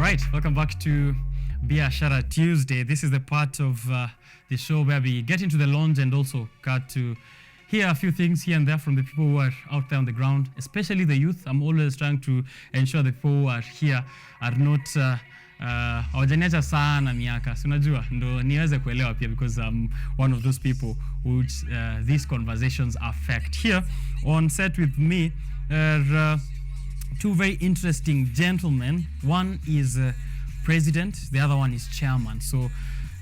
Right, welcome back to Biashara Tuesday. This is the part of the show where we get into the lounge and also got to hear a few things here and there from the people who are out there on the ground, especially the youth. I'm always trying to ensure the people who are here are not hawajaniacha sana miaka. Si unajua ndo niweze kuelewa pia, because I'm one of those people which these conversations affect. Here on set with me are two very interesting gentlemen. One is president, the other one is chairman. So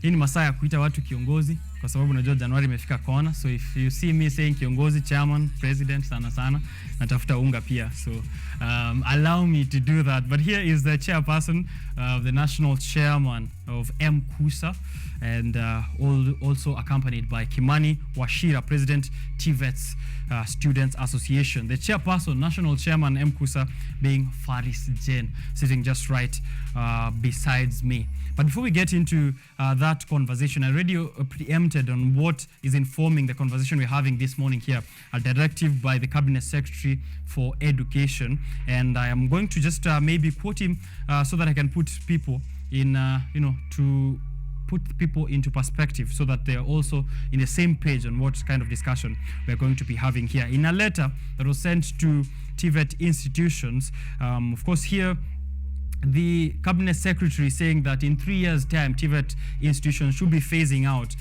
hii ni masaa ya kuita watu kiongozi, kwa sababu unajua Januari imefika kona. So if you see me saying kiongozi, chairman, president, sana natafuta unga pia. So allow me to do that. But here is the chairperson, the national chairman of KUTV, and also accompanied by Kimani Wachira, president, Tvet's Students Association. The chairperson, national chairman KUTV, being Faris Jain, sitting just right besides me. But before we get into that conversation, I already preempted on what is informing the conversation we're having this morning here, a directive by the Cabinet Secretary for Education. And I am going to just maybe quote him so that I can put people in, to put people into perspective so that they're also in the same page on what kind of discussion we're going to be having here. In a letter that was sent to Tvet institutions, of course here, the Cabinet Secretary saying that in 3 years' time, Tvet institutions should be phasing out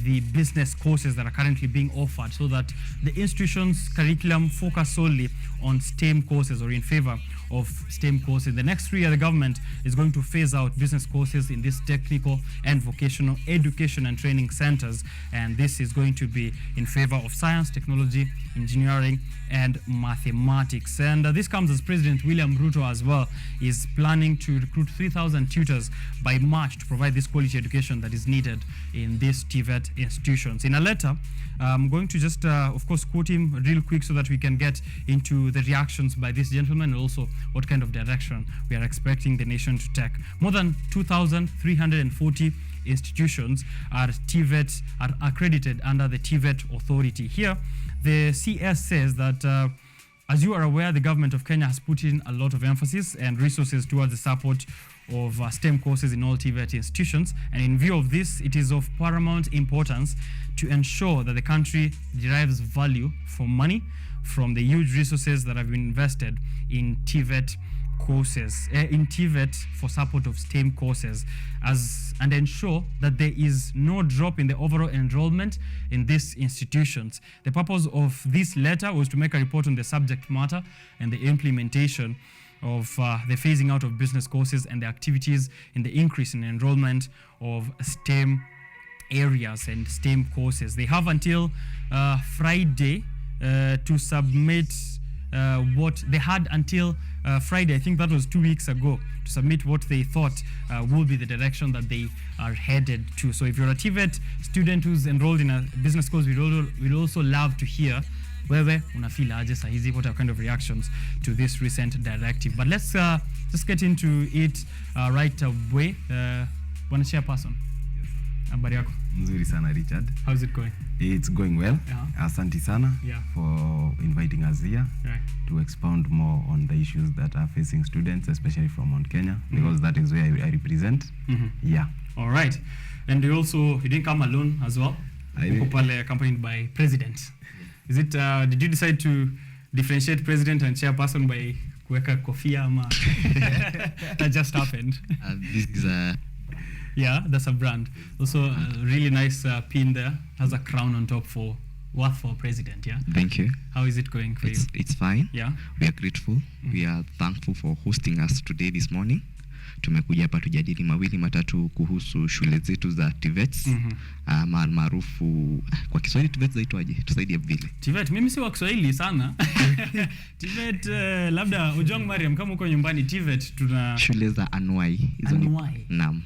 the business courses that are currently being offered, so that the institution's curriculum focus solely on STEM courses, or in favor of STEM courses. The next 3 years, the government is going to phase out business courses in these technical and vocational education and training centers, and this is going to be in favor of science, technology, engineering, and mathematics. And this comes as President William Ruto as well is planning to recruit 3,000 tutors by March to provide this quality education that is needed in these Tvet institutions. In a letter, I'm going to just, of course, quote him real quick so that we can get into the reactions by this gentleman, and also what kind of direction we are expecting the nation to take. More than 2,340 institutions are accredited under the Tvet Authority. Here, the CS says that as you are aware, the government of Kenya has put in a lot of emphasis and resources towards the support of STEM courses in all Tvet institutions. And in view of this, it is of paramount importance to ensure that the country derives value for money from the huge resources that have been invested in Tvet courses, in Tvet for support of STEM courses, and ensure that there is no drop in the overall enrollment in these institutions. The purpose of this letter was to make a report on the subject matter and the implementation of the phasing out of business courses and the activities in the increase in enrollment of STEM areas and STEM courses. They have until Friday to submit what they had until Friday, I think that was 2 weeks ago, to submit what they thought will be the direction that they are headed to. So if you're a Tvet student who's enrolled in a business course, we'd also love to hear wewe unafeel aje saa hizi, what are kind of reactions to this recent directive. But let's just get into it right away. Bwana chairperson, habari yako? Mzuri sana Richard. How's it going? It's going well. Asante sana for inviting us here to expound more on the issues that are facing students, especially from Mount Kenya, because that is where I represent. Yeah. All right. And you didn't come alone as well. Accompanied by president. Is it? Did you decide to differentiate president and chairperson by kuweka kofia ama? That just happened. This is a. Yeah, that's a brand. Also, a really nice pin there. Has a crown on top for president. Yeah. Thank you. How is it going for you? It's fine. Yeah. We are grateful. We are thankful for hosting us today this morning. Tumekuja hapa tujadili mawili matatu kuhusu shule zetu za Tvets. Maarufu kwa Kiswahili Tvets zaitwaje? Tusaidie vile. Tvet, mimi si wa Kiswahili sana. Tvet, labda Ujong Mariam kama uko nyumbani Tvet tuna shule za anuai. Anuai. Naam.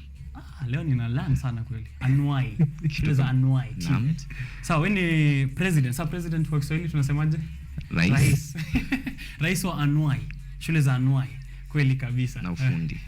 Leo nina learn sana kweli. Anuai. Shule za anuai Tvet. Sawa, wewe ni president. Sawa, president kwa Kiswahili tunasemaje? Rais. Rais wa anuai. Shule za anuai. Kweli kabisa. Na ufundi.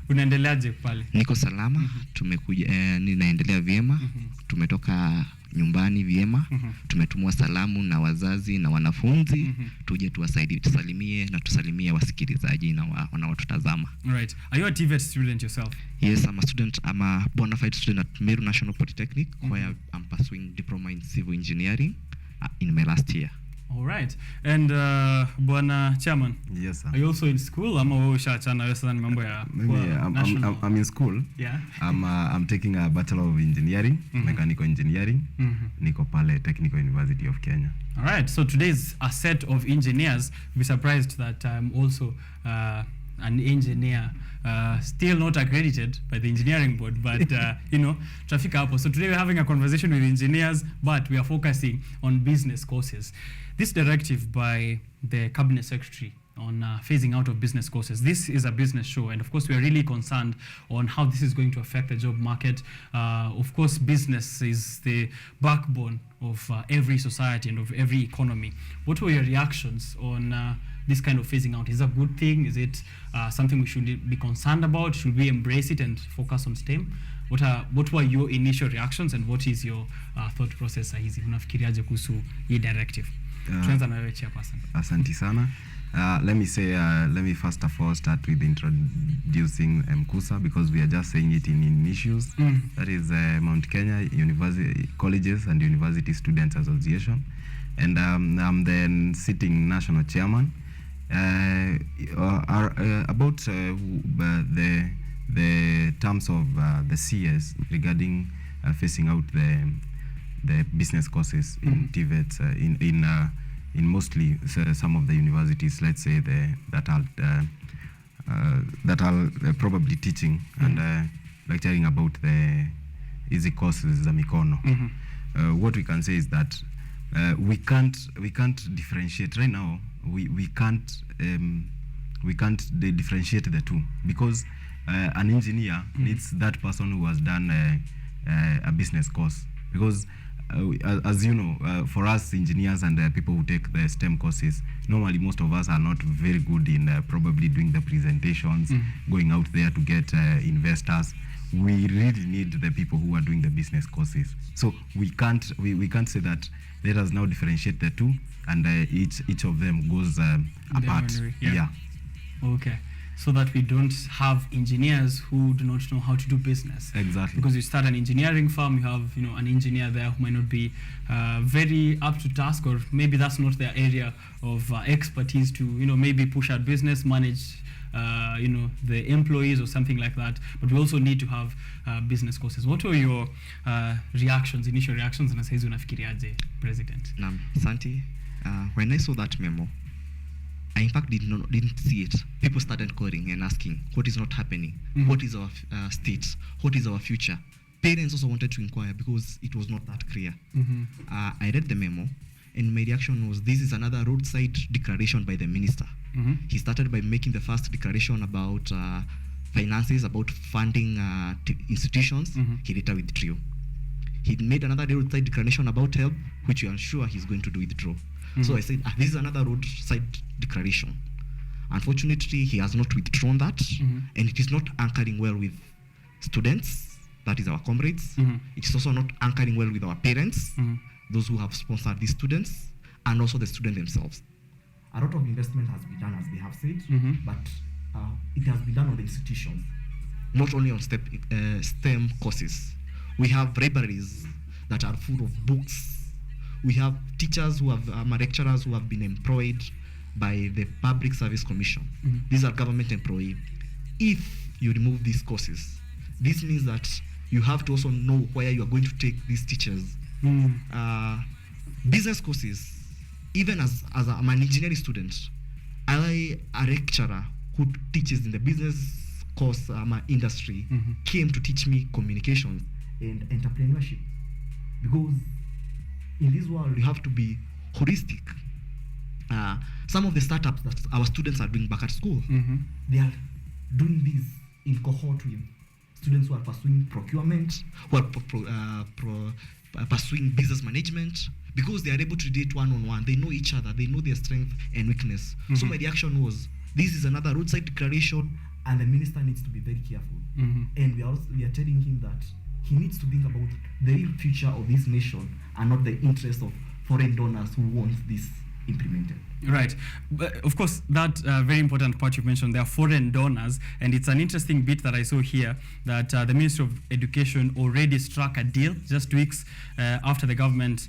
Unaendeleaje pale? Niko salama. Tumekuja ninaendelea vyema. Tumetoka nyumbani vyema. Tumetumwa salamu na wazazi na wanafunzi tuje tusalimie na tusalimie wasikilizaji na wanaotutazama. Right. Are you a Tvet student yourself? Yes, I'm a student. I'm a bona fide student at Meru National Polytechnic, where I'm pursuing diploma in civil engineering in my last year. All right. And Bwana Chairman, yes, sir. Are you also in school? I'm in school. Yeah. I'm taking a Bachelor of Engineering, Mechanical Engineering, Niko pale Technical University of Kenya. All right. So today's a set of engineers. Be surprised that I'm also an engineer, still not accredited by the engineering board, but traffic hapo. So today we're having a conversation with engineers, but we are focusing on business courses. This directive by the cabinet secretary on phasing out of business courses. This is a business show, and of course we are really concerned on how this is going to affect the job market. Of course, business is the backbone of every society and of every economy. What were your reactions on this kind of phasing out? Is it a good thing? Is it something we should be concerned about? Should we embrace it and focus on STEM? What were your initial reactions, and what is your thought process hizi? Unafikiriaje kuhusu hii directive? Tuanza na wewe chairperson. Asante sana. Let me first of all start with introducing MKUSA, because we are just saying it in issues. That is Mount Kenya University Colleges and University Students Association, and I'm the sitting national chairman. About the terms of the CS regarding phasing out the business courses in Tvet, in mostly some of the universities, let's say that are probably teaching and lecturing about the easy courses, the mikono. What we can say is that we can't differentiate right now. We can't differentiate the two, because an engineer needs that person who has done a business course, because as you know, for us engineers and people who take the STEM courses, normally most of us are not very good in probably doing the presentations, going out there to get investors. We really need the people who are doing the business courses. So we can't say that let us now differentiate the two, and each of them goes apart. Yeah. Okay. So that we don't have engineers who do not know how to do business. Exactly. Because you start an engineering firm, you have an engineer there who might not be very up to task, or maybe that's not their area of expertise to maybe push out business, manage the employees or something like that. But we also need to have business courses. What were your initial reactions, na saizi unafikiriaje, President? Naam, asante. When I saw that memo, I in fact didn't see it. People started calling and asking, what is not happening? What is our state? What is our future? Parents also wanted to inquire because it was not that clear. I read the memo, and my reaction was, this is another roadside declaration by the minister. He started by making the first declaration about finances, about funding institutions. He later withdrew. He made another roadside declaration about help, which we are sure he's going to do withdraw. So I said, this is another roadside declaration. Unfortunately, he has not withdrawn that, and it is not anchoring well with students, that is our comrades. It is also not anchoring well with our parents, those who have sponsored these students, and also the students themselves. A lot of investment has been done, as they have said, but it has been done on the institutions, not only on STEM courses. We have libraries that are full of books. We have teachers who have lecturers who have been employed by the Public Service Commission. These are government employees. If you remove these courses, this means that you have to also know where you are going to take these teachers. Business courses, even as I'm an engineering student, a lecturer who teaches in the business course industry came to teach me communication and entrepreneurship, because in this world you have to be holistic. Some of the startups that our students are doing back at school, they are doing this in cohort with students who are pursuing procurement, who are pursuing business management, because they are able to date one-on-one. They know each other, they know their strength and weakness. So my reaction was, this is another roadside declaration, and the minister needs to be very careful. And we are telling him that he needs to think about the real future of this nation and not the interest of foreign donors who want this implemented. Right. But of course, that very important part you mentioned, there are foreign donors, and it's an interesting bit that I saw here that the Ministry of Education already struck a deal just weeks after the government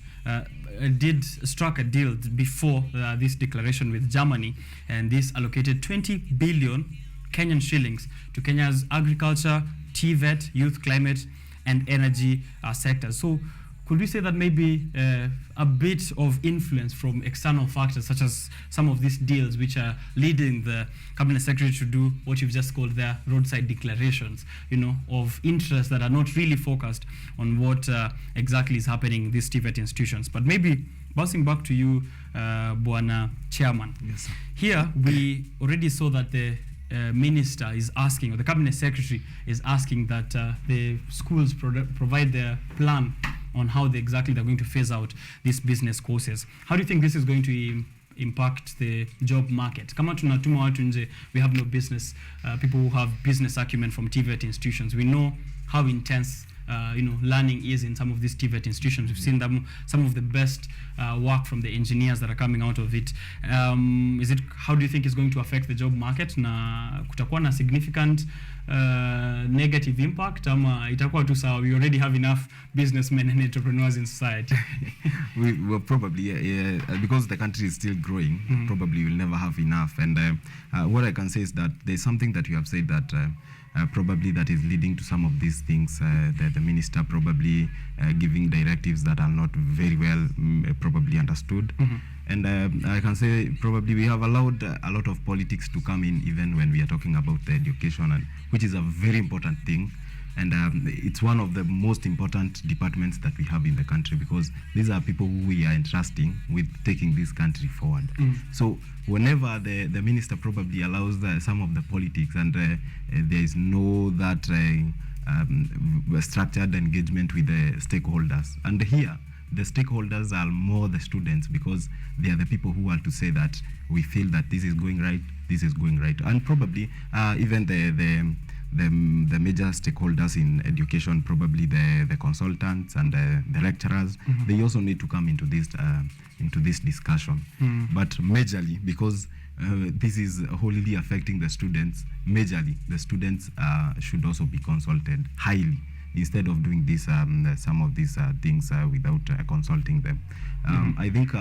struck a deal before this declaration with Germany, and this allocated 20 billion Kenyan shillings to Kenya's agriculture, Tvet, youth, climate, and energy sectors. So could we say that maybe a bit of influence from external factors, such as some of these deals, which are leading the cabinet secretary to do what you've just called their roadside declarations, of interest that are not really focused on what exactly is happening in these TVET institutions? But maybe bouncing back to you, Bwana Chairman. Yes, sir. Here we already saw that the minister is asking, or the cabinet secretary is asking, that the schools provide their plan on how exactly they're going to phase out these business courses. How do you think this is going to impact the job market? Kama tunatuma watu nje, we have no business, people who have business acumen from TVET institutions. We know how intense learning is in some of these TVET institutions. We've seen some of the best work from the engineers that are coming out of it. How do you think it's going to affect the job market? Na kutakuwa na significant negative impact, ama itakuwa tu sawa? We already have enough businessmen and entrepreneurs in society. Well, probably, yeah, because the country is still growing, probably we'll never have enough. And what I can say is that there's something that you have said that probably that is leading to some of these things, that the minister probably giving directives that are not very well probably understood. And I can say probably we have allowed a lot of politics to come in, even when we are talking about the education, and which is a very important thing. And it's one of the most important departments that we have in the country, because these are people who we are entrusting with taking this country forward. So whenever the minister probably allows some of the politics, and there is no that structured engagement with the stakeholders. And here, the stakeholders are more the students, because they are the people who are to say that we feel that this is going right, this is going right. And probably even the major stakeholders in education, probably the consultants and the lecturers, they also need to come into this discussion. But majorly, because this is wholly affecting the students, majorly the students should also be consulted highly, instead of doing this some of these things without consulting them. I think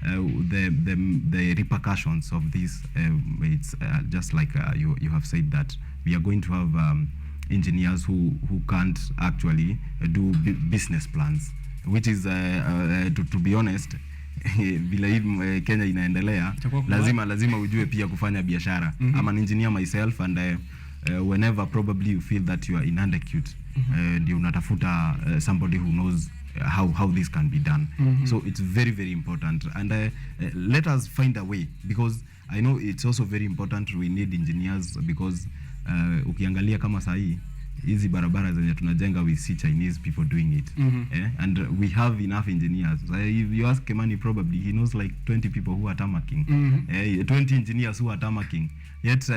the repercussions of this, it's just like you have said, that we are going to have engineers who can't actually do business plans, which is to be honest, vile hivi Kenya inaendelea, lazima ujue pia kufanya biashara. I'm an engineer myself, and whenever probably you feel that you are inadequate, ndio unatafuta somebody who knows how this can be done. So it's very, very important, and let us find a way, because I know it's also very important. We need engineers, because ukiangalia kama sahi hizi barabara zenye tunajenga, we see Chinese people doing it. And we have enough engineers. If you ask Kemani, probably he knows like 20 people who are tarmacking, 20 engineers who are tarmacking. Yet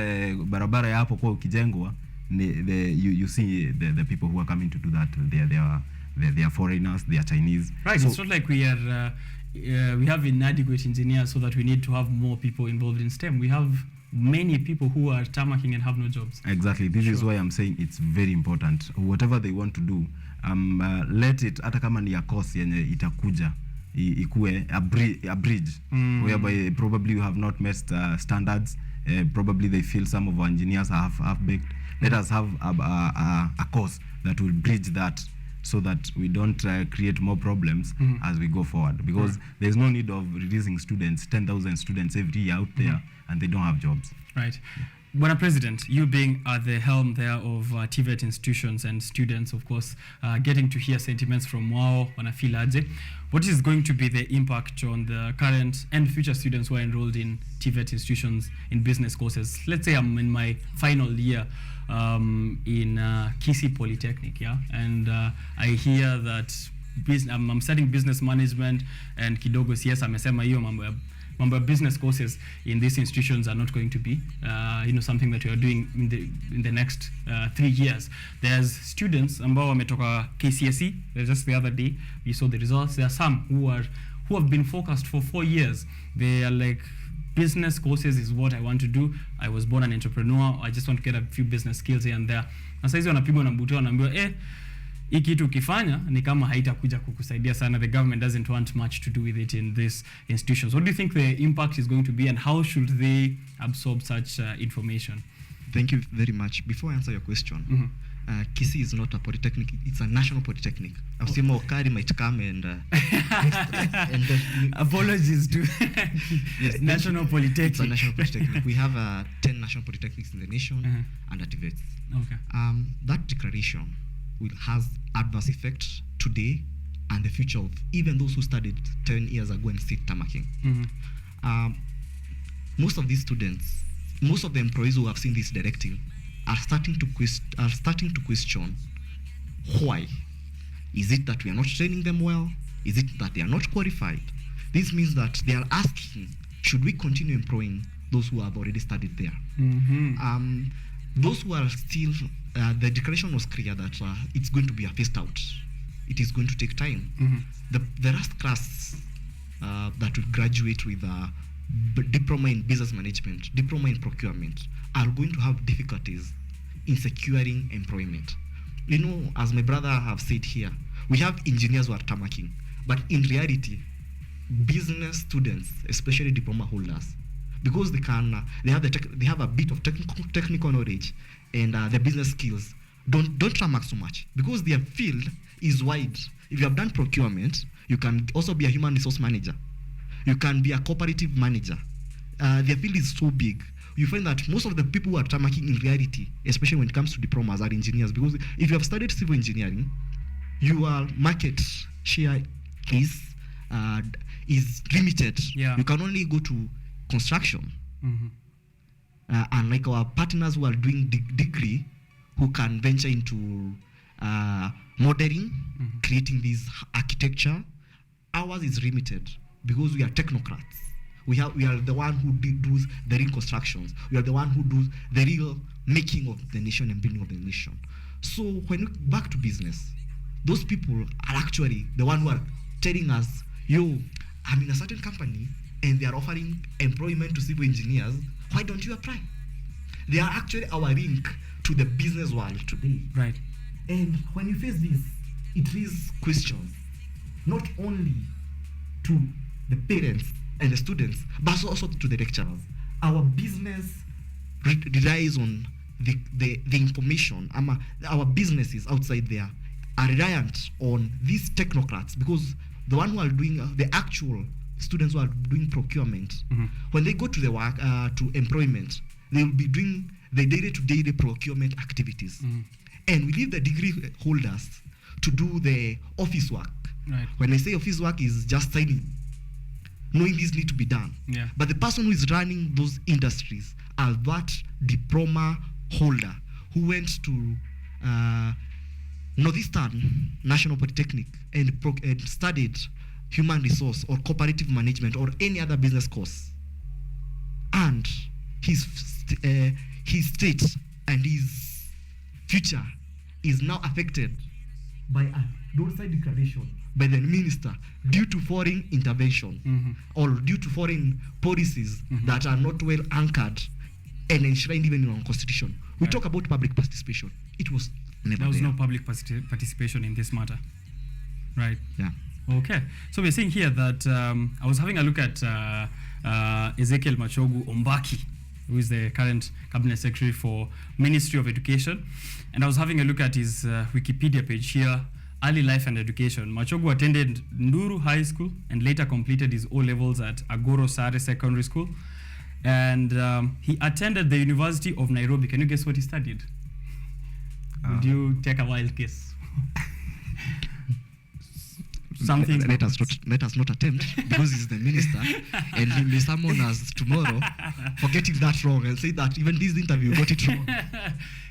barabara ya hapo kwa ukijengwa, you see the people who are coming to do that, they are foreigners, they are Chinese. Right. So it's not like we have inadequate engineers, so that we need to have more people involved in STEM. We have many people who are tarmacking and have no jobs. Exactly. This is why I'm saying it's very important. Whatever they want to do, let it, hata kama ni ya course yenye itakuja, ikue a bridge, whereby probably you have not met standards, probably they feel some of our engineers are half-baked. Let us have a course that will bridge that, so that we don't create more problems as we go forward, because there's no need of releasing students, 10,000 students every year out there, and they don't have jobs. Right. Bwana President, you being at the helm there of TVET institutions and students, of course, getting to hear sentiments from wao wanafilaje, what is going to be the impact on the current and future students who are enrolled in TVET institutions in business courses? Let's say I'm in my final year in Kisii Polytechnic, and I hear that I'm studying business management, and kidogo CS amesema hiyo mambo ya business courses in these institutions are not going to be, something that you are doing in the next 3 years. There's students ambao wametoka KCSE. Just the other day we saw the results. There are some who have been focused for 4 years. They are like, business courses is what I want to do. I was born an entrepreneur. I just want to get a few business skills here and there. Na saizi wanapigwa na mbuto, wanaambiwa hii kitu ukifanya ni kama haitakuja kukusaidia sana. The government doesn't want much to do with it in these institutions. What do you think the impact is going to be, and how should they absorb such information? Thank you very much. Before I answer your question, Kisii is not a polytechnic, it's a national polytechnic. Ausima Okari might come and apologies to yes, National Polytechnic. It's a national polytechnic. We have 10 national polytechnics in the nation and at Tvet. Okay. That declaration has adverse effects today and the future of even those who studied 10 years ago and still tamaking. Most of these students, most of the employees who have seen this directive are starting to question why. Is it that we are not training them well? Is it that they are not qualified? This means that they are asking, should we continue employing those who have already studied there? Those who are still, the declaration was clear that it's going to be a phased out. It is going to take time. The last class that will graduate with a diploma in business management, diploma in procurement, are going to have difficulties in securing employment. As my brother have said here, we have engineers who are tamaking, but in reality, business students, especially diploma holders, because they have a bit of technical knowledge and the business skills, don't tamak so much because their field is wide. If you have done procurement, you can also be a human resource manager. You can be a cooperative manager. Their field is so big. You find that most of the people who are tamaking in reality, especially when it comes to diplomas, are engineers. Because if you have studied civil engineering, your market share is limited. Yeah. You can only go to construction. Unlike our partners who are doing degree, who can venture into modeling, creating this architecture, ours is limited because we are technocrats. We are the one who does the real constructions. We are the one who does the real making of the nation and building of the nation. So when we back to business, those people are actually the one who are telling us, yo, I'm in a certain company and they are offering employment to civil engineers. Why don't you apply? They are actually our link to the business world today. Right. And when you face this, it raises questions, not only to the parents and the students, but also to the lecturers. Our business relies on the information. Our businesses outside there are reliant on these technocrats because the one who are doing the actual students who are doing procurement, when they go to the work to employment, they will be doing the day-to-day procurement activities, and we leave the degree holders to do the office work. Right. When I say office work is just signing, knowing this need to be done. Yeah. But the person who is running those industries are that diploma holder who went to Northeastern National Polytechnic and studied human resource or cooperative management or any other business course, and his state and his future is now affected by a roadside declaration by the minister due to foreign intervention or due to foreign policies that are not well anchored and enshrined even in our constitution. We talk about public participation. It was never There was there. no public participation in this matter. Right. Yeah. Okay. So we're seeing here that I was having a look at Ezekiel Machogu Ombaki, who is the current cabinet secretary for Ministry of Education. And I was having a look at his Wikipedia page here, early life and education. Machogu attended Nduru High School and later completed his O-levels at Agoro Sare Secondary School. And he attended the University of Nairobi. Can you guess what he studied? Would you take a wild guess? Something. Let us not attempt because he's the minister and he may summon us tomorrow for getting that wrong and say that even this interview got it wrong.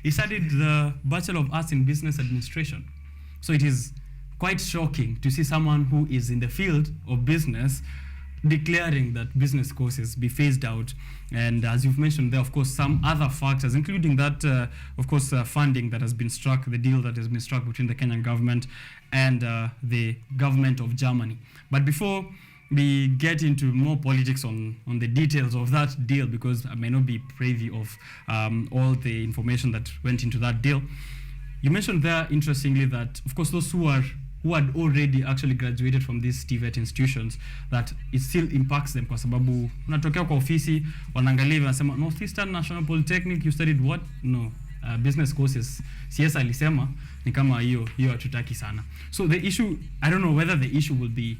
He studied the Bachelor of Arts in Business Administration. So it is quite shocking to see someone who is in the field of business declaring that business courses be phased out. And as you've mentioned there, of course, some other factors, including that, of course, funding that has been struck, the deal that has been struck between the Kenyan government and the government of Germany. But before we get into more politics on the details of that deal, because I may not be privy of all the information that went into that deal, you mentioned there, interestingly, that, of course, those who had already actually graduated from these Tvet institutions, that it still impacts them kwa sababu unatokea kwa ofisi wanaangalia wanasema Northeastern National Polytechnic, you studied what? No, business courses. CS alisema ni kama hiyo hatutaki sana. So the issue, I don't know whether the issue will be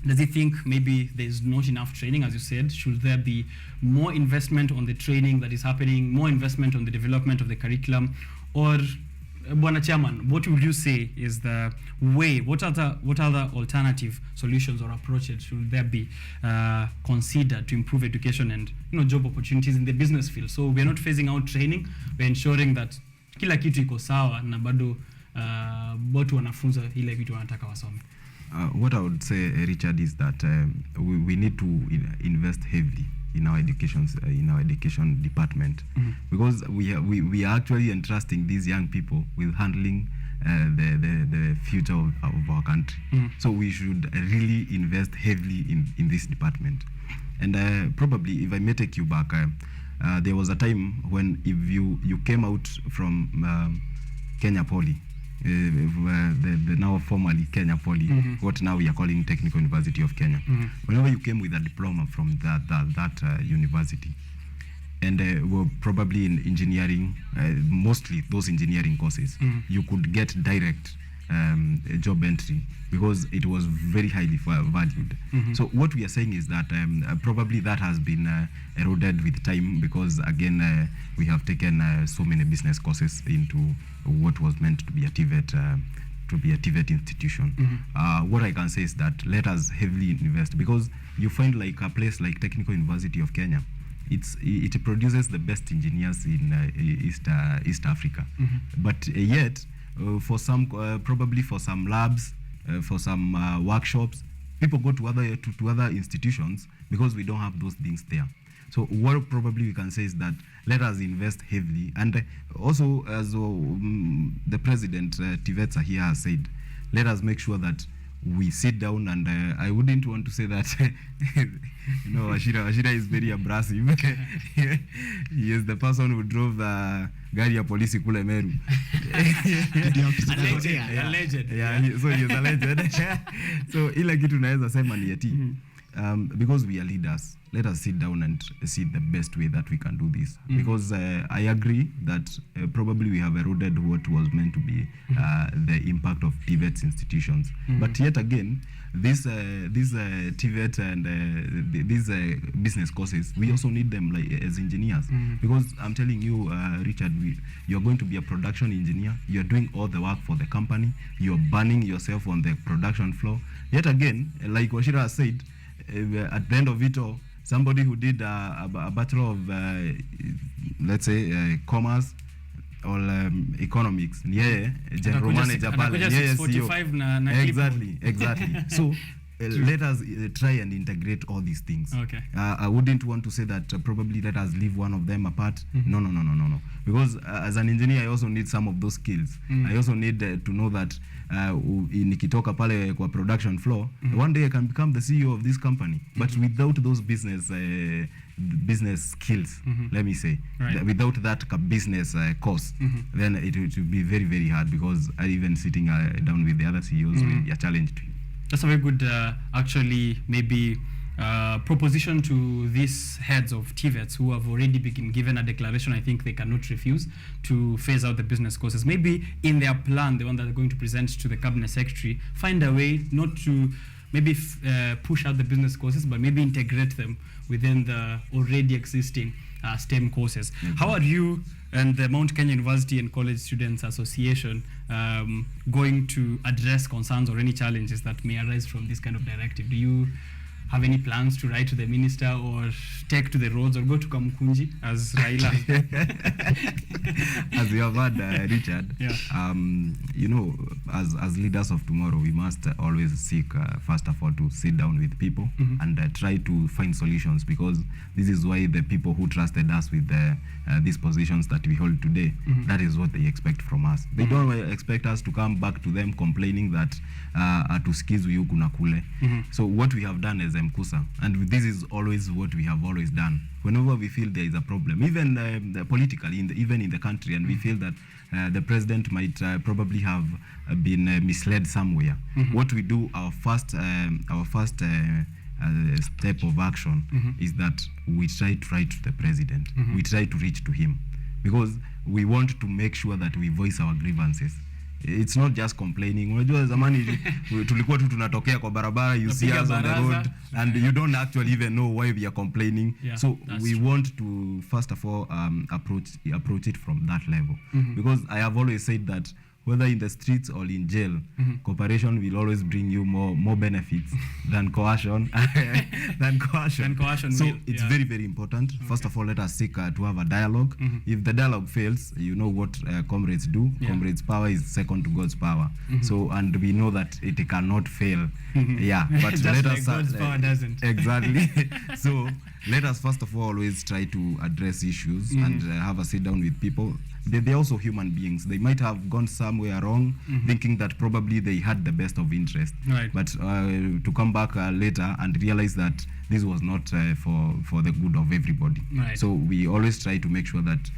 does he think maybe there's not enough training, as you said? Should there be more investment on the training that is happening, more investment on the development of the curriculum? Or Bwana Chairman, what would you say is the way, what other alternative solutions or approaches should there be considered to improve education and job opportunities in the business field? So we're not phasing out training, we're ensuring that kila kitu iko sawa na bado watu wanafunza ile vitu wanataka wasome. What I would say, Richard, is that we need to invest heavily in our education department, because we are actually entrusting these young people with handling the future of our country. So we should really invest heavily in this department. And probably, if I may take you back, there was a time when if you came out from Kenya Poly, the now formerly Kenya Poly, what now we are calling Technical University of Kenya. Whenever you came with a diploma from that university, and were probably in engineering, mostly those engineering courses, you could get direct job entry because it was very highly valued. So what we are saying is that probably that has been eroded with time, because again we have taken so many business courses into what was meant to be a Tvet institution. What I can say is that let us heavily invest, because you find like a place like Technical University of Kenya, it produces the best engineers in East Africa, but yet for some probably for some labs, for some workshops, people go to other institutions because we don't have those things there. So what probably we can say is that let us invest heavily, and also as the president Tvet here has said, let us make sure that we sit down, and I wouldn't want to say that Ashira is very abrasive. He is the person who drove the gari ya polisi kule Meru. Alleged. So he is alleged. So ile kitu naweza sema ni eti because we are leaders, let us sit down and see the best way that we can do this. Because I agree that probably we have eroded what was meant to be the impact of Tvet's institutions. But yet again, these Tvet and these business courses, we also need them like as engineers. Because I'm telling you, Richard, you're going to be a production engineer. You're doing all the work for the company. You're burning yourself on the production floor. Yet again, like Washira has said, at the end of it all, somebody who did a Bachelor of, let's say, commerce or economics, general manager, CEO. Exactly. So let us try and integrate all these things. Okay. I wouldn't want to say that probably let us leave one of them apart. No. Because as an engineer, I also need some of those skills. I also need to know that nikitoka pale kwa production floor, one day I can become the CEO of this company. But without those business skills, let me say, without that business course, then it will be very, very hard, because even sitting down with the other CEOs will be a challenge to you. That's a very good, actually, maybe proposition to these heads of Tvets who have already been given a declaration I think they cannot refuse to phase out the business courses. Maybe in their plan, the one that they're going to present to the cabinet secretary, find a way not to maybe push out the business courses, but maybe integrate them within the already existing STEM courses. How are you and the Mount Kenya University and College Students Association going to address concerns or any challenges that may arise from this kind of directive? Do you have any plans to write to the minister or take to the roads or go to Kamukunji as Raila? As you have heard, Richard, Yeah. you know, as leaders of tomorrow, we must always seek, first of all, to sit down with people and try to find solutions, because this is why the people who trusted us with these positions that we hold today, that is what they expect from us. They don't expect us to come back to them complaining that atusikizwi huku na kule. So what we have done as Mkusa, and this is always what we have always done, whenever we feel there is a problem, even politically, even in the country, and we feel that the president might probably have been misled somewhere, what we do, our first step of action is that we try to write to the president. We try to reach to him, because we want to make sure that we voice our grievances. It's not just complaining. Unajua zamani tulikuwa tu tunatokea kwa barabara, you see us on the road and you don't actually even know why we are complaining. Yeah, so we true. want to first of all approach it from that level, because I have always said that whether in the streets or in jail, cooperation will always bring you more benefits than coercion. than coercion. So will, it's yeah. very, very important. First of all, let us seek to have a dialogue. If the dialogue fails, you know what comrades do. Yeah. Comrades' power is second to God's power. So, and we know that it cannot fail. Yeah, but Just let like us God's power doesn't. Exactly. So let us first of all always try to address issues and have a sit down with people. They're also human beings. They might have gone somewhere wrong, thinking that probably they had the best of interest. Right. But to come back later and realize that this was not for the good of everybody. Right. So we always try to make sure that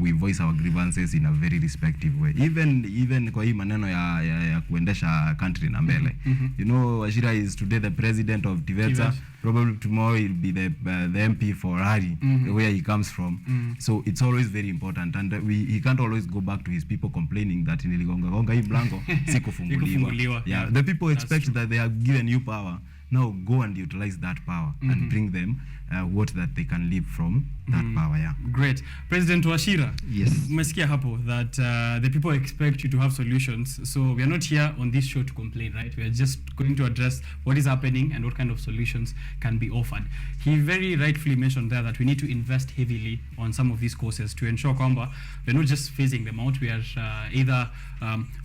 we voice our grievances in a very respective way. Even kwa hii maneno ya kuendesha country na mbele. You know, Wachira is today the president of Tvet. Tvet. Probably tomorrow he'll be the MP for Hari, where he comes from. So it's always very important, and he can't always go back to his people complaining that niligonga hii mlango sikufunguliwa. Yeah, the people expect that they have given you power. Now go and utilize that power and bring them what that they can live from that power. Yeah. Great. President Wachira, Yes. umesikia hapo that the people expect you to have solutions. So we are not here on this show to complain, right? We are just going to address what is happening and what kind of solutions can be offered. He very rightfully mentioned there that we need to invest heavily on some of these courses to ensure kwamba we're not just phasing them out. We are either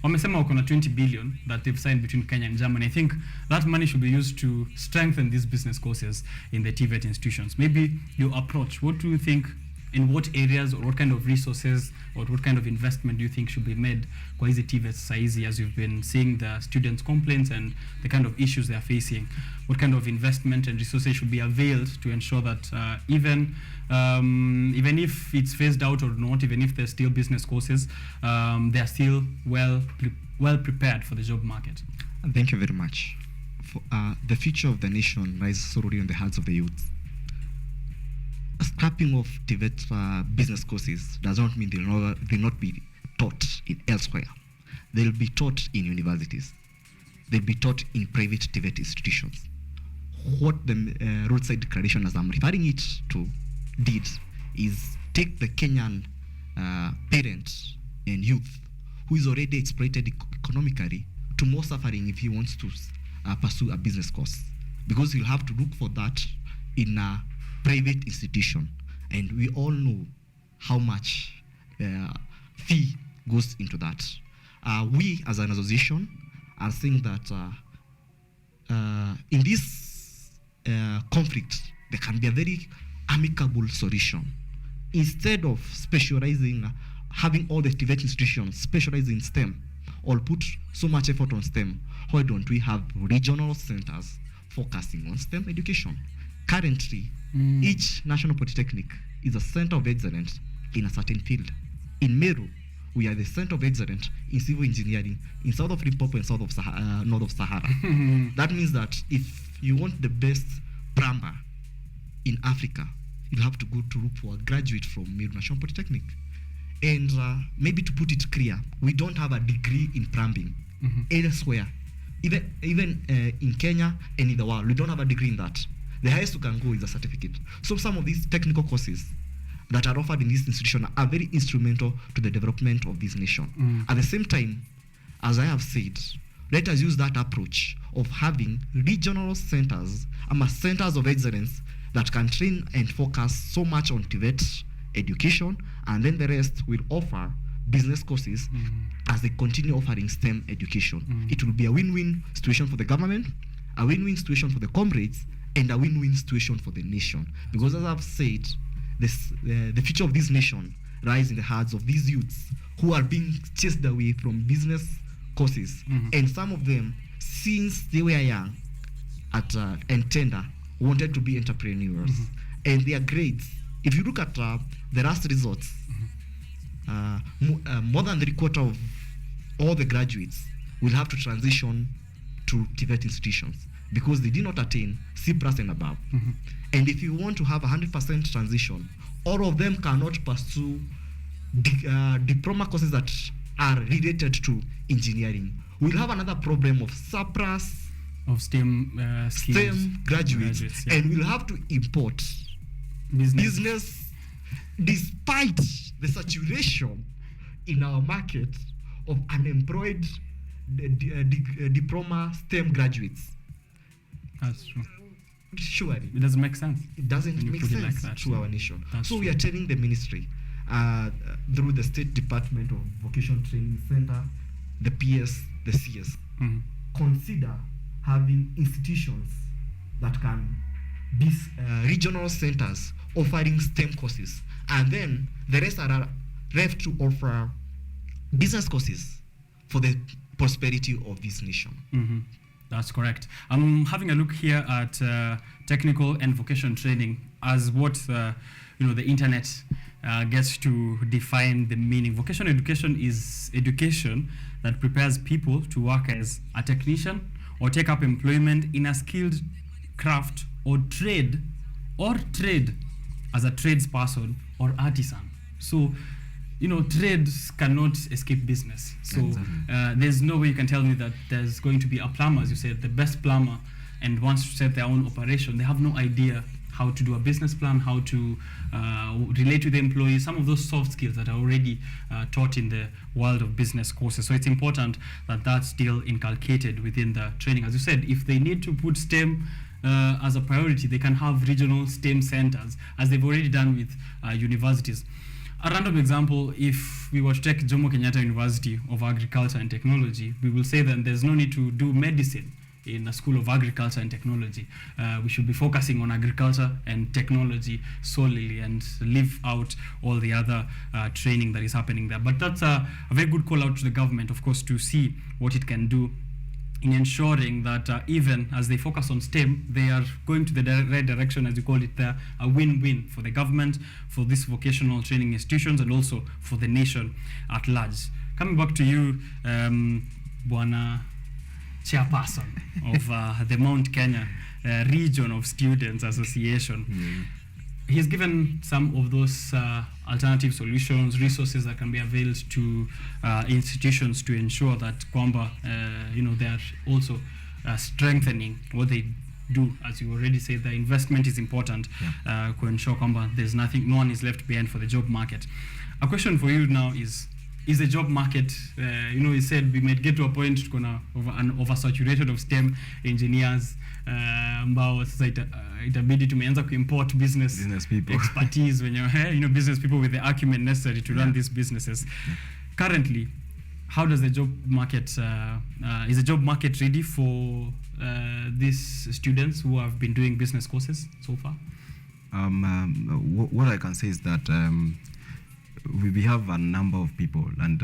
wamesema wako na 20 billion that they've signed between Kenya and Germany. I think that money should be used to strengthen these business courses in the TVET institutions. Maybe your approach, what do you think, in what areas or what kind of resources or what kind of investment do you think should be made kwa hizi TVET saizi, as you've been seeing the students' complaints and the kind of issues they are facing? What kind of investment and resources should be availed to ensure that even if it's phased out or not, even if there's still business courses, they are still well prepared for the job market? Thank you very much. For, the future of the nation lies solely on the hands of the youth. Scrapping of Tvet business courses does not mean they'll not be taught in elsewhere. They'll be taught in universities. They'll be taught in private Tvet institutions. What the roadside declaration, as I'm referring it to, did is take the Kenyan parent and youth who is already exploited economically to more suffering if he wants to pursue a business course, because he'll have to look for that in a private institution, and we all know how much fee goes into that. We as an association are saying that in this conflict there can be a very amicable solution. Instead of specializing, having all the Tvet institutions specialize in STEM or put so much effort on STEM, why don't we have regional centers focusing on STEM education? Currently, each national polytechnic is a center of excellence in a certain field. In Meru, we are the center of excellence in civil engineering in south of Limpopo and south of north of Sahara. That means that if you want the best plumber in Africa, you'll have to go to look for a graduate from Meru National Polytechnic. And maybe to put it clear, we don't have a degree in plumbing elsewhere. Even in Kenya and in the world, we don't have a degree in that. The highest you can go is a certificate. So some of these technical courses that are offered in this institution are very instrumental to the development of this nation. At the same time, as I have said, let us use that approach of having regional centers, centers of excellence that can train and focus so much on Tvet education, and then the rest will offer business courses as they continue offering STEM education. It will be a win-win situation for the government, a win-win situation for the comrades, and a win-win situation for the nation. Because as I've said, the future of this nation lies in the hearts of these youths who are being chased away from business courses. And some of them, since they were young and tender, wanted to be entrepreneurs. And their grades, if you look at the last results, more than 3/4 of all the graduates will have to transition to Tvet institutions because they did not attain C+ and above. And if you want to have 100% transition, all of them cannot pursue diploma courses that are related to engineering. We'll have another problem of surplus of STEM graduates, yeah. And we'll have to import business despite the saturation in our market of unemployed diploma STEM graduates. That's true. Surely. It doesn't make sense. It doesn't when you make put sense it like that, to yeah. our nation. That's so true. we are telling the ministry through the State Department of Vocational Training Center, the PS, the CS, consider having institutions that can be regional centers offering STEM courses, and then the rest are left to offer business courses for the prosperity of this nation. That's correct. I'm having a look here at technical and vocational training as what the internet gets to define the meaning. Vocational education is education that prepares people to work as a technician or take up employment in a skilled craft or trade as a tradesperson or artisan. So, trades cannot escape business. So there's no way you can tell me that there's going to be a plumber, as you said, the best plumber, and wants to set their own operation. They have no idea how to do a business plan, how to relate to the employees, some of those soft skills that are already taught in the world of business courses. So it's important that that's still inculcated within the training. As you said, if they need to put STEM as a priority, they can have regional STEM centers, as they've already done with universities. A random example, if we were to take Jomo Kenyatta University of Agriculture and Technology, we will say that there's no need to do medicine in a school of agriculture and technology. We should be focusing on agriculture and technology solely and leave out all the other training that is happening there. But that's a very good call out to the government, of course, to see what it can do in ensuring that even as they focus on STEM, they are going to the right direction, as you call it there, a win-win for the government, for these vocational training institutions, and also for the nation at large. Coming back to you, Bwana Chairperson of the Mount Kenya Region of Students Association. He's given some of those alternative solutions, resources that can be availed to institutions to ensure that kwamba they are also strengthening what they do. As you already said, the investment is important to ensure kwamba there's no one is left behind for the job market. A question for you now is the job market, you said we might get to a point oversaturated of STEM engineers, ambao sasa itabidi tumeanza kuimport business people expertise when you're business people with the acumen necessary to run these businesses. Currently, how does the job market is the job market ready for these students who have been doing business courses so far? What I can say is that we have a number of people, and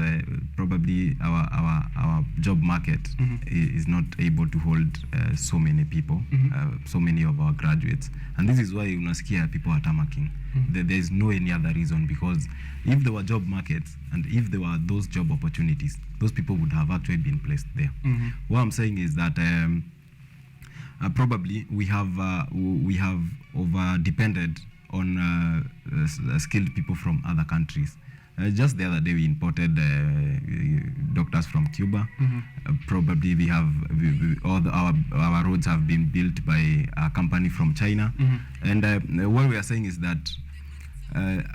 probably our job market is not able to hold so many people, so many of our graduates, and this is why unasikia people are tamaking. There is no any other reason, because if there were job markets and if there were those job opportunities, those people would have actually been placed there. What I'm saying is that probably we have over depended on skilled people from other countries. Just the other day we imported doctors from Cuba. Probably we have our roads have been built by a company from China. And what we are saying is that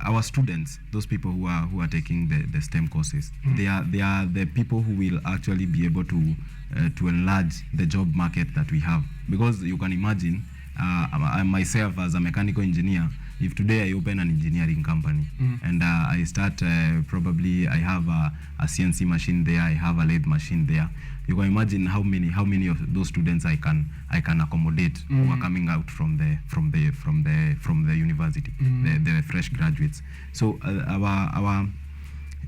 our students, those people who are taking the STEM courses, they are the people who will actually be able to enlarge the job market that we have. Because you can imagine, I myself as a mechanical engineer, if today I open an engineering company and I start probably I have a CNC machine there, I have a lathe machine there, you can imagine how many of those students I can accommodate who are coming out from the university, the fresh graduates. So our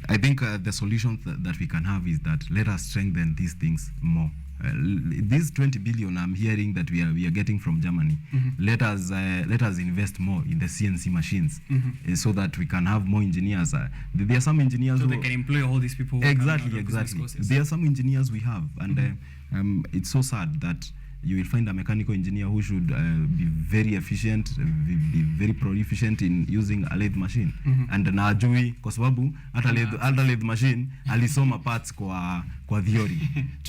I think the solution that we can have is that let us strengthen these things more. This 20 billion I'm hearing that we are getting from Germany, let us invest more in the CNC machines so that we can have more engineers. There are some engineers so who they can employ all these people who exactly. courses. There are some engineers we have, and it's so sad that you will find a mechanical engineer who should be very efficient, be very proficient in using a lathe machine, and na ajui kwa sababu hata lathe machine alisoma parts kwa theory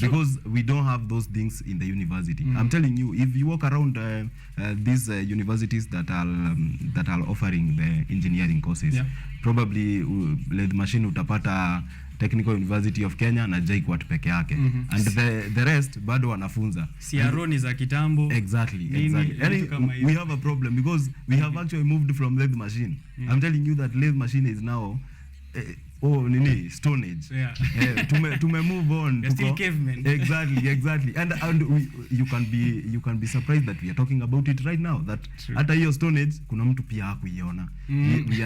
because we don't have those things in the university. I'm telling you, if you walk around these universities that are offering the engineering courses, probably lathe machine utapata Technical University of Kenya na JKUAT peke yake, and the rest bado wanafunza CRO ni za kitambo. Exactly. We have a problem because we have actually moved from lathe machine. I'm telling you that lathe machine is now Stone Age. Tume move on. Still cavemen. Exactly. And you can be surprised that we are talking about it right now. That hata hiyo Stone Age kuna mtu pia hakuiona. We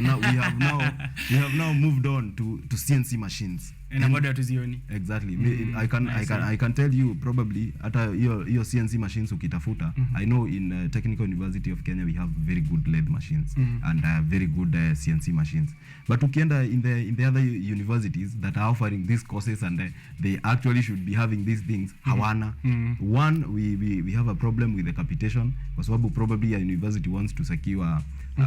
have now moved on to CNC machines. And bado hatuzioni. Exactly. I can tell you probably hata hiyo CNC machines ukitafuta. I know in Technical University of Kenya we have very good lathe machines and very good CNC machines. But ukienda in the other universities that are offering these courses and they actually should be having these things, hawana. One, we have a problem with the capitation kwa sababu probably a university wants to secure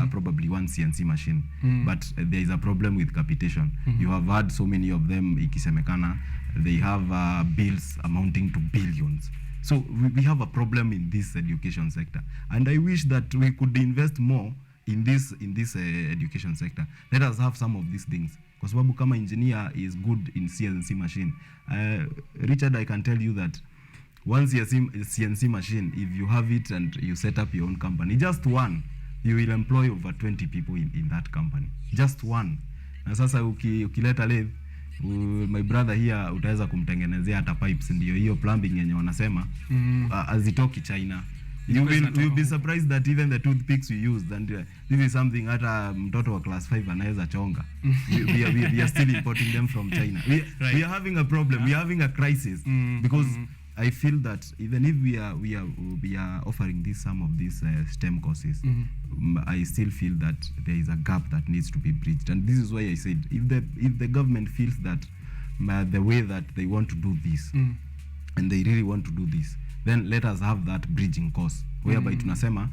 probably one CNC machine, but there is a problem with capitation. You have had so many of them ikisemekana they have bills amounting to billions. So we have a problem in this education sector, and I wish that we could invest more in this education sector. Let us have some of these things kwa sababu kama engineer is good in CNC machine. Richard, I can tell you that once a CNC machine, if you have it and you set up your own company, just one, you will employ over 20 people in that company. Just one. Na sasa ukileta lathe, my brother here utaweza kumtengenezea hata pipes, ndio hiyo plumbing yenye wanasema azitoki China. You'll be surprised that even the toothpicks we use, and this is something hata mtoto wa class 5 anaweza chonga. We are still importing them from China. We are having a problem. We are having a crisis because I feel that even if we are offering some of these STEM courses, I still feel that there is a gap that needs to be bridged, and this is why I said if the government feels that the way that they want to do this, and they really want to do this, then let us have that bridging course whereby tunasema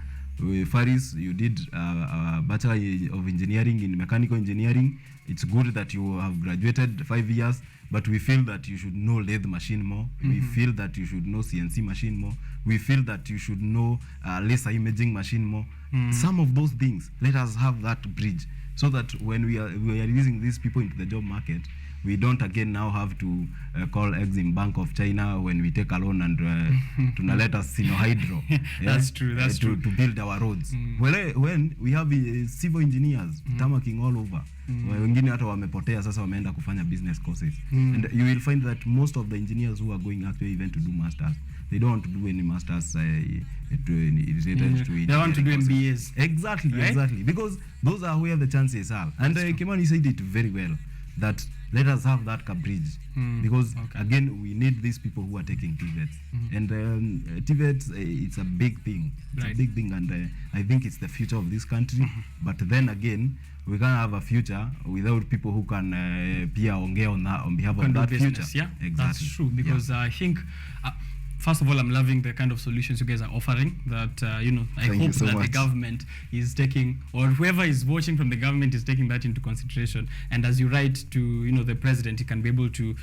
Faris, you did a Bachelor of Engineering in Mechanical Engineering. It's good that you have graduated 5 years, but we feel that you should know lathe machine more. We feel that you should know CNC machine more. We feel that you should know laser imaging machine more. Some of those things, let us have that bridge so that when we are releasing these people into the job market, we don't again now have to call Exim Bank of China when we take a loan and tunaleta Sinohydro. That's true. To build our roads. When we have civil engineers tamaking all over. Wengine hata wamepotea sasa wameenda kufanya business courses. And you will find that most of the engineers who are going actually even to do masters, they don't want to do any masters related to it. They want to do MBAs. Exactly, right? Exactly. Because those are where the chances are. And Kimani said it very well, that let us have that bridge because again we need these people who are taking Tvet, and Tvet it's a big thing. It's a big thing, and I think it's the future of this country. But then again, we can't have a future without people who can pia ongea on behalf of that future. Yeah, exactly. That's true, because I think first of all, I'm loving the kind of solutions you guys are offering. That I Thank you hope so that the much. government is taking, or whoever is watching from the government is taking that into consideration. And as you write to the president, he can be able to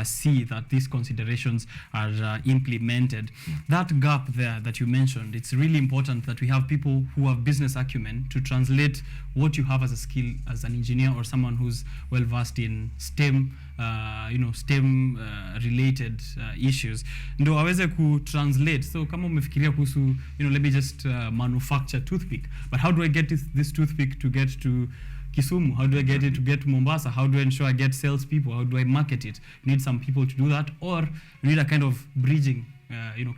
see that these considerations are implemented. That gap there that you mentioned, it's really important that we have people who have business acumen to translate what you have as a skill as an engineer or someone who's well versed in STEM, STEM related issues, ndo aweze ku translate. So kama umefikiria kuhusu let me just manufacture toothpick, but how do I get this toothpick to get to Kisumu? How do I get it to get to Mombasa? How do I ensure I get salespeople? How do I market it? You need some people to do that, or you need a kind of bridging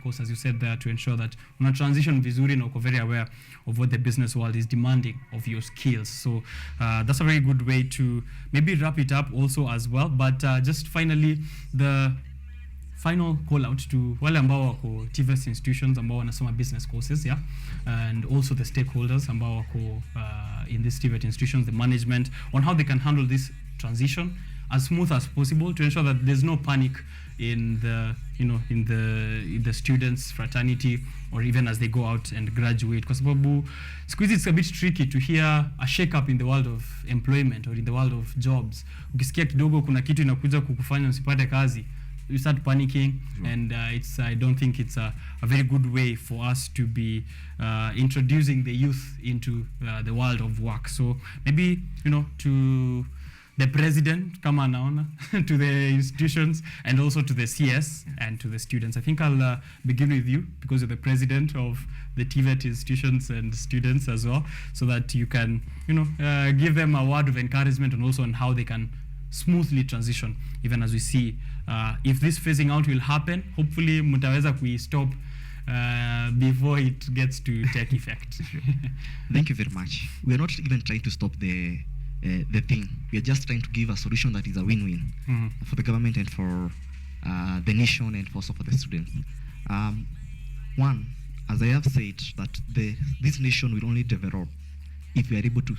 course, as you said there, to ensure that una transition vizuri na uko very aware of what the business world is demanding of your skills. So that's a very good way to maybe wrap it up also as well. But just finally, the final call out to wale ambao wako TVET institutions ambao wanasoma business courses, and also the stakeholders ambao wako in these TVET institutions, the management, on how they can handle this transition as smooth as possible to ensure that there's no panic in the in the students fraternity, or even as they go out and graduate, kwa sababu siku hizi it's a bit tricky to hear a shake up in the world of employment or in the world of jobs. Ukisikia kidogo kuna kitu inakuja kukufanya usipate kazi, you start panicking. And I don't think it's a very good way for us to be introducing the youth into the world of work. So maybe to the president, kama anaona, to the institutions, and also to the CS and to the students. I think I'll begin with you, because you're the president of the TVET institutions and students as well, so that you can give them a word of encouragement, and also on how they can smoothly transition, even as we see if this phasing out will happen. Hopefully mutaweza stop before it gets to take effect. Thank you very much. We are not even trying to stop the thing. We are just trying to give a solution that is a win-win for the government and for the nation, and also for the students. One, as I have said, that this nation will only develop if we are able to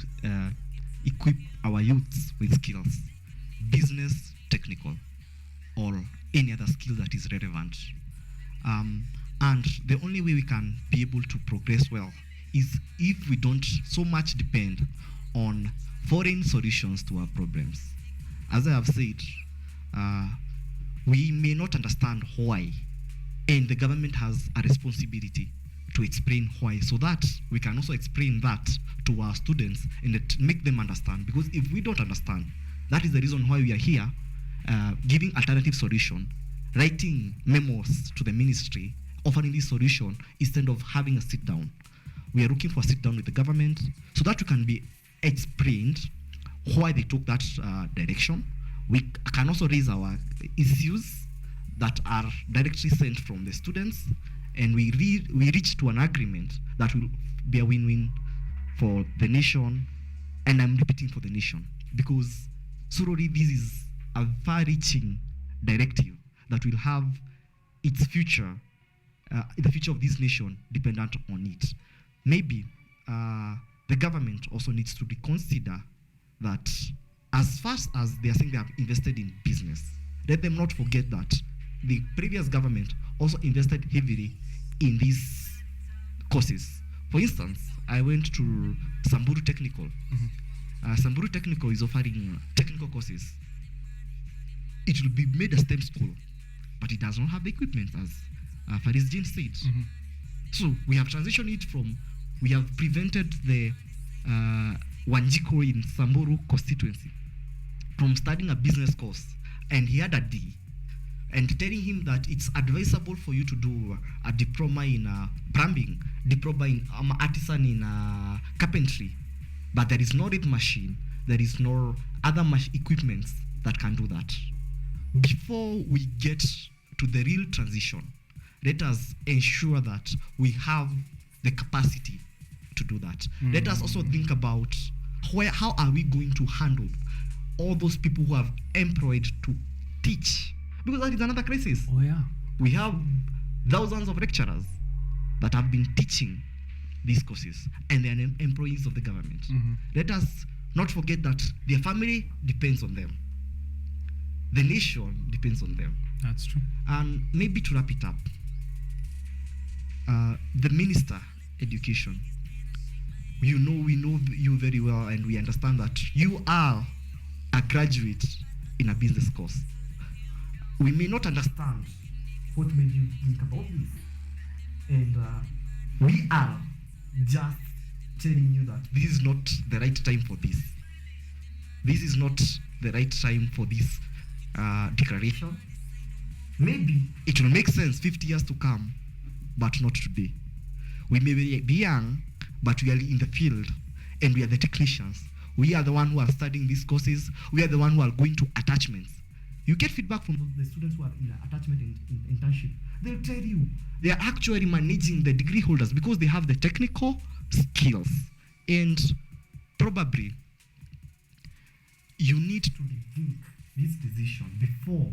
equip our youths with skills, business, technical, or any other skill that is relevant. And the only way we can be able to progress well is if we don't so much depend on foreign solutions to our problems. As I have said, we may not understand why, and the government has a responsibility to explain why, so that we can also explain that to our students and make them understand. Because if we don't understand, that is the reason why we are here, giving alternative solution, writing memos to the ministry, offering this solution instead of having a sit down. We are looking for a sit down with the government so that we can be explained why they took that direction. We can also raise our issues that are directly sent from the students, and we reach to an agreement that will be a win-win for the nation, and I'm repeating, for the nation, because surely this is a far-reaching directive that will have its future, the future of this nation dependent on it. Maybe the government also needs to reconsider that, as fast as they are saying they have invested in business, let them not forget that the previous government also invested heavily in these courses. For instance, I went to Samburu Technical. Samburu Technical is offering technical courses. It will be made a STEM school, but it does not have the equipment, as Faris Jean said. So we have transitioned it from, we have prevented the Wanjiko in Samburu constituency from studying a business course, and he had a D, and telling him that it's advisable for you to do a diploma in plumbing, diploma in artisan in carpentry, but there is no lathe machine, there is no other equipments that can do that. Before we get to the real transition, let us ensure that we have the capacity to do that. Let us also think about how are we going to handle all those people who have employed to teach, because that is another crisis. Oh yeah, we have thousands of lecturers that have been teaching these courses, and they are employees of the government. Let us not forget that their family depends on them, the nation depends on them. That's true. And maybe to wrap it up, the Minister Education, we know you very well, and we understand that you are a graduate in a business course. We may not understand what made you think about this, and we are just telling you that this is not the right time for this. This is not the right time for this declaration. Maybe it will make sense 50 years to come, but not today. We may be young, but we are in the field, and we are the technicians. We are the one who are studying these courses. We are the one who are going to attachments. You get feedback from the students who are in attachment and internship. They'll tell you they are actually managing the degree holders because they have the technical skills. And probably you need to rethink this decision before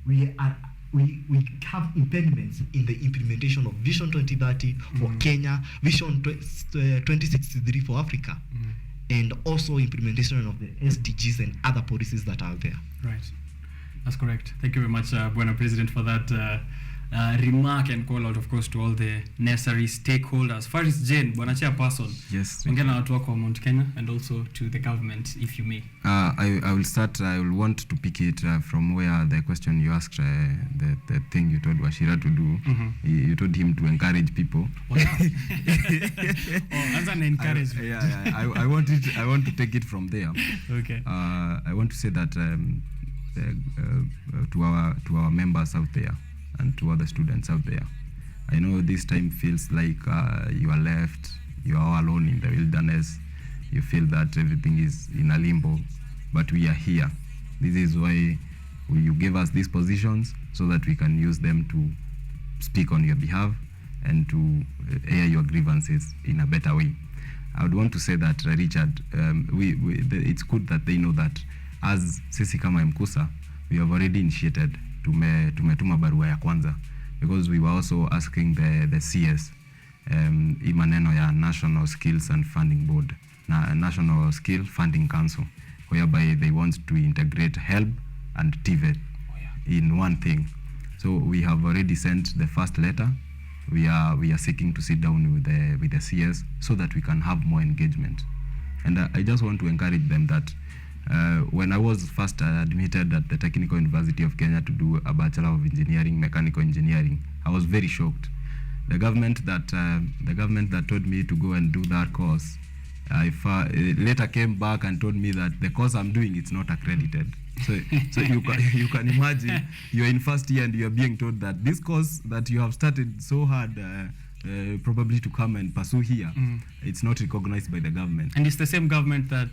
we have impediments in the implementation of Vision 2030 for Kenya, Vision 2063 for Africa, and also implementation of the SDGs and other policies that are there. Right. That's correct. Thank you very much, Bwana President, for that remark and call out, of course, to all the necessary stakeholders. Faris Jane, Bwana Chairperson. Yes. Ongea na watu wako wa Mount Kenya and also to the government, if you may. I will start. I will want to pick it from where the question you asked, the thing you told Washira to do. You told him to encourage people. Oh, answer and encourage. I want it. I want to take it from there. Okay. I want to say that to our members out there and to other students out there, I know this time feels like you are left, you are all alone in the wilderness. You feel that everything is in a limbo, but we are here. This is why you gave us these positions so that we can use them to speak on your behalf and to air your grievances in a better way. I would want to say that, Richard, it's good that they know that as sisi kama MKUSA, we have already initiated tumetuma barua ya kwanza, because we were also asking the CS maneno ya National Skills and Funding Board, National Skill Funding Council, whereby they want to integrate HELB and Tvet in one thing. So we have already sent the first letter. We are seeking to sit down with the CS so that we can have more engagement. And I just want to encourage them that when I was first admitted at the Technical University of Kenya to do a Bachelor of Engineering, Mechanical Engineering, I was very shocked. The government that told me to go and do that course, later came back and told me that the course I'm doing, it's not accredited. So you can imagine you're in first year and you're being told that this course that you have started so hard probably to come and pursue here, it's not recognized by the government. And it's the same government that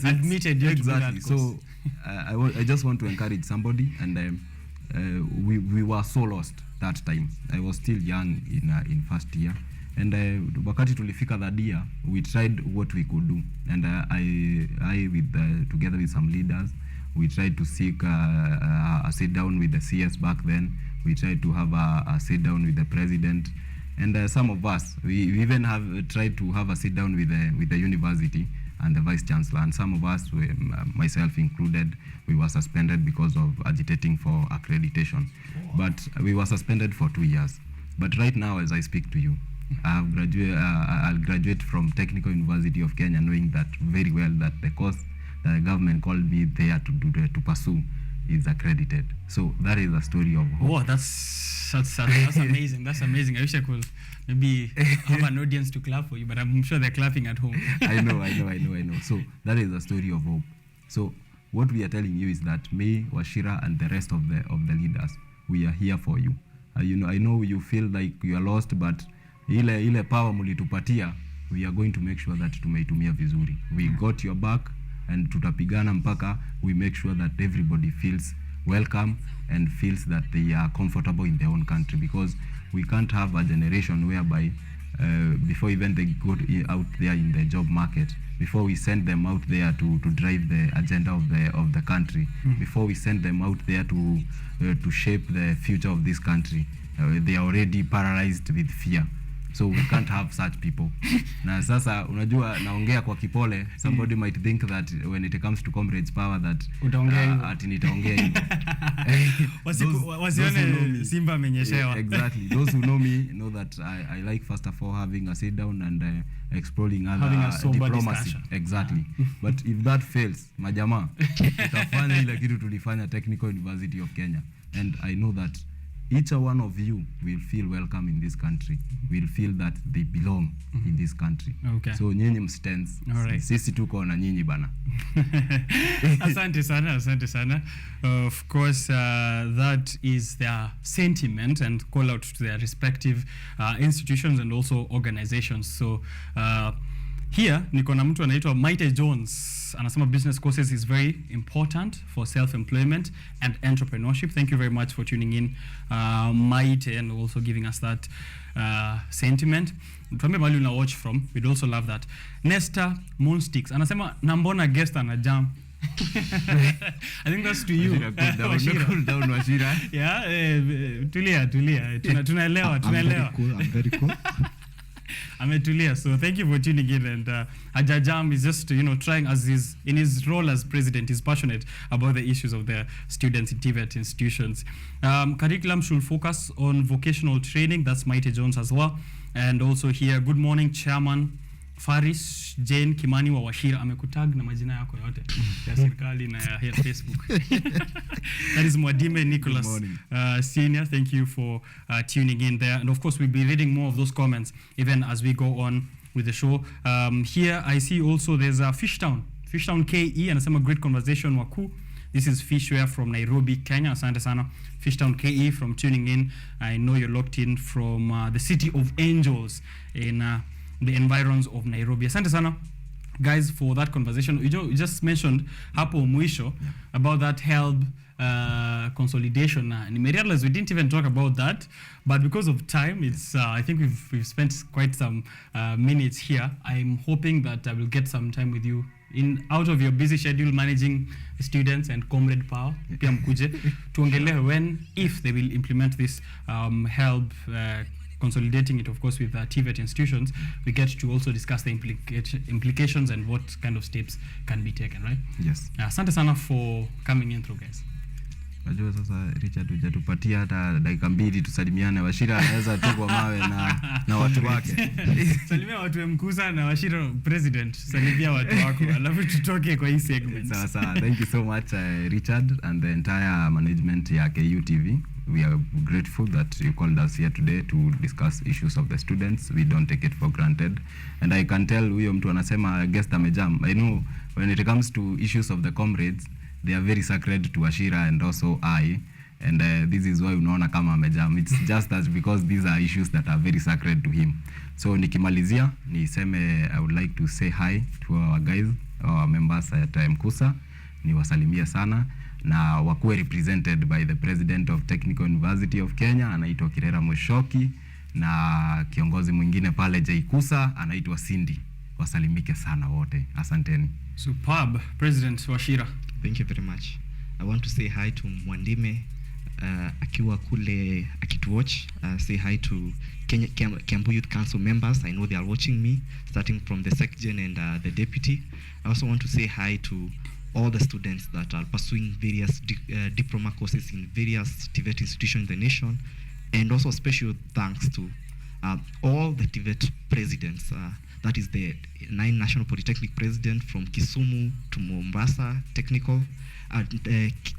admitted you exactly. To do that course. So I just want to encourage somebody, and we were so lost that time. I was still young in first year, and wakati tulifika that year, we tried what we could do, and I with together with some leaders, we tried to seek a sit down with the CS back then. We tried to have a sit down with the president, and some of us we even have tried to have a sit down with the university and the vice chancellor, and some of us, myself included, we were suspended because of agitating for accreditation. But we were suspended for 2 years. But right now, as I speak to you, I'll graduate from Technical University of Kenya, knowing that very well that the course that the government called me there to pursue is accredited. So that is a story of hope. Oh, that's amazing. That's amazing. I wish I could maybe have an audience to clap for you, but I'm sure they're clapping at home. I know. So that is a story of hope. So what we are telling you is that me, Washira, and the rest of the leaders, we are here for you. I know you feel like you are lost, but ile power mulitupatia, we are going to make sure that tumeitumia vizuri. We got your back, and tutapigana mpaka we make sure that everybody feels welcome and feels that they are comfortable in their own country, because we can't have a generation whereby before even they go out there in the job market, before we send them out there to drive the agenda of the country, before we send them out there to shape the future of this country, they are already paralyzed with fear. so we can't have such people. Na sasa unajua naongea kwa kipole, somebody might think that when it comes to comrades power that ati nitaongea hivyo. Wasione Simba amenyeshewa. Exactly. Those who know me know that I like first of all having a sit down and exploring other diplomacy. Discussion. Exactly. But if that fails, majama, tutafanya ile kitu tulifanya Technical University of Kenya. And I know that each one of you will feel welcome in this country, will feel that they belong in this country. Okay. So nyinyi mstense, sisi tuko na nyinyi bana. Asante sana. Of course, that is their sentiment and call out to their respective institutions and also organizations. So here niko na mtu anaitwa Maite Jones, anasema business courses is very important for self-employment and entrepreneurship. Thank you very much for tuning in, Maite, and also giving us that sentiment. Tuambie mahali una watch from, we'd also love that. Nesta Moonstix anasema nambona guest anajam. I think that's to you. Cool down Washira. Yeah, tulia. Tunaelewa. I'm very cool. Ametulia. So thank you for tuning in, and Ajajam is just trying, as in his role as president, is passionate about the issues of the students in Tvet institutions. Curriculum should focus on vocational training. That's Maite Jones as well. And also here, good morning, Chairman Faris Jane Kimani wa Washira. Amekutag na majina yako yote ya serikali na ya Facebook. That is Mwadime Nicholas Senior. Thank you for tuning in there. And of course, we'll be reading more of those comments even as we go on with the show. Here I see also there's a Fishtown KE, and some great conversation waku. This is Fishware from Nairobi, Kenya. Asante sana. Fishtown KE from tuning in. I know you're locked in from the City of Angels in the environs of Nairobi. Asante sana, guys, for that conversation. You just mentioned hapo mwisho about that HELB consolidation. And we realized we didn't even talk about that, but because of time, it's I think we've spent quite some minutes here. I'm hoping that I will get some time with you out of your busy schedule managing students and comrade power. Pia mkuje tuongelee when, if they will implement this HELB, consolidating it, of course, with Tvet institutions. We get to also discuss the implications and what kind of steps can be taken, right? Yes. Asante sana for coming in through, guys. Najua sasa Richard hujatupatia hata dakika mbili tusalimiane. Washira anaweza tupwa mawe na watu wake. Salimia watu wa Mkusa na Washira president. Salimia watu wako. Alafu tutoke kwa hii segment. Sawa. Thank you so much, Richard, and the entire management ya KUTV. We are grateful that you called us here today to discuss issues of the students. We don't take it for granted. And I can tell huyo mtu anasema guest amejam. I know when it comes to issues of the comrades, they are very sacred to Ashira and also I. And this is why unaona kama amejam. It's just that because these are issues that are very sacred to him. So nikimalizia, I would like to say hi to our guys, our members at Mkusa. Niwasalimie sana. Na wakuwe represented by the president of Technical University of Kenya, anaitwa Kirera Moshoki, na kiongozi mwingine pale Jaikusa anaitwa Cindy. Wasalimike sana wote. Asanteni. Superb. President Washira. Thank you very much. I want to say hi to Mwandime akiwa kule akituwatch. Say hi to Kiambu Youth Council members. I know they are watching me, starting from the SecGen and the deputy. I also want to say hi to all the students that are pursuing various diploma courses in various Tvet institutions in the nation, and also special thanks to all the Tvet presidents. That is the 9 national polytechnic presidents from Kisumu to Mombasa Technical,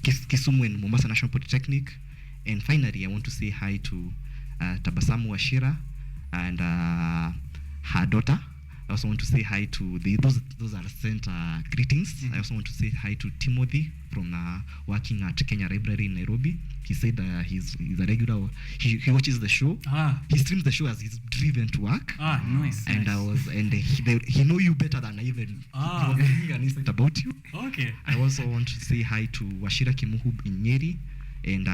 Kisumu and Mombasa National Polytechnic. And finally, I want to say hi to Tabasamu Washira and her daughter. I also want to say hi to those are sent greetings. I also want to say hi to Timothy from working at Kenya Library in Nairobi. He said he's a regular. He watches the show. He streams the show as he's driven to work. Nice. And nice. He know you better than I even an insight about you. Okay. I also want to say hi to Washira Kimuhu in Nyeri and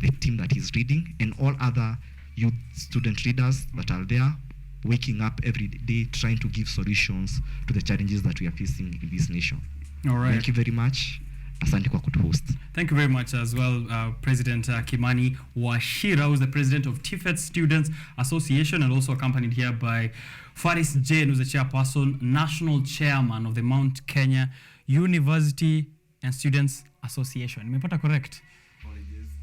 the team that he's reading, and all other youth student leaders that are there, waking up every day trying to give solutions to the challenges that we are facing in this nation. All right. Thank you very much. Asante kwa kutuhost. Thank you very much as well, President Kimani Washira, who's the president of Tvet Students Association, and also accompanied here by Faris Jane, who's the chairperson, national chairman of the Mount Kenya University and Students Association. Nimepata correct?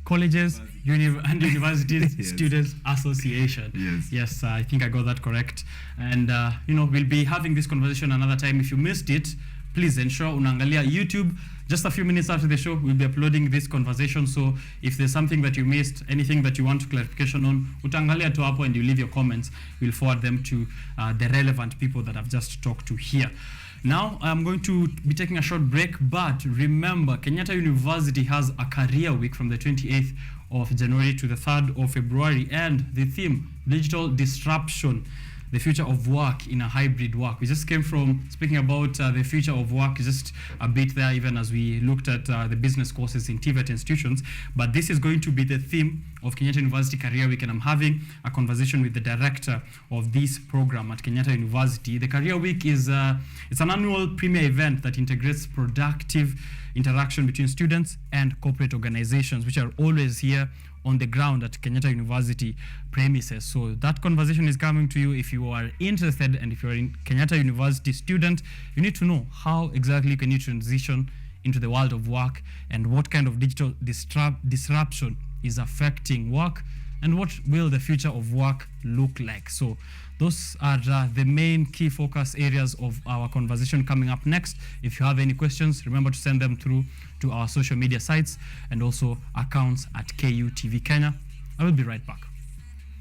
Colleges and Universities Yes. Students Association. Yes. Yes, I think I got that correct. And, we'll be having this conversation another time. If you missed it, please ensure unaangalia YouTube. Just a few minutes after the show, we'll be uploading this conversation. So if there's something that you missed, anything that you want clarification on, utaangalia tu hapo and you leave your comments. We'll forward them to the relevant people that I've just talked to here. Now, I'm going to be taking a short break, but remember, Kenyatta University has a career week from the 28th of January to the 3rd of February, and the theme, digital disruption, the future of work in a hybrid work. We just came from speaking about the future of work just a bit there, even as we looked at the business courses in Tvet institutions. But this is going to be the theme of Kenyatta University Career Week, and I'm having a conversation with the director of this program at Kenyatta University. The Career Week is it's an annual premier event that integrates productive interaction between students and corporate organizations, which are always here on the ground at Kenyatta University premises. So that conversation is coming to you. If you are interested, and if you're a Kenyatta University student, you need to know how exactly can you transition into the world of work, and what kind of digital disruption is affecting work, and what will the future of work look like. So those are the main key focus areas of our conversation coming up next. If you have any questions, remember to send them through to our social media sites and also accounts at KUTV Kenya. I will be right back.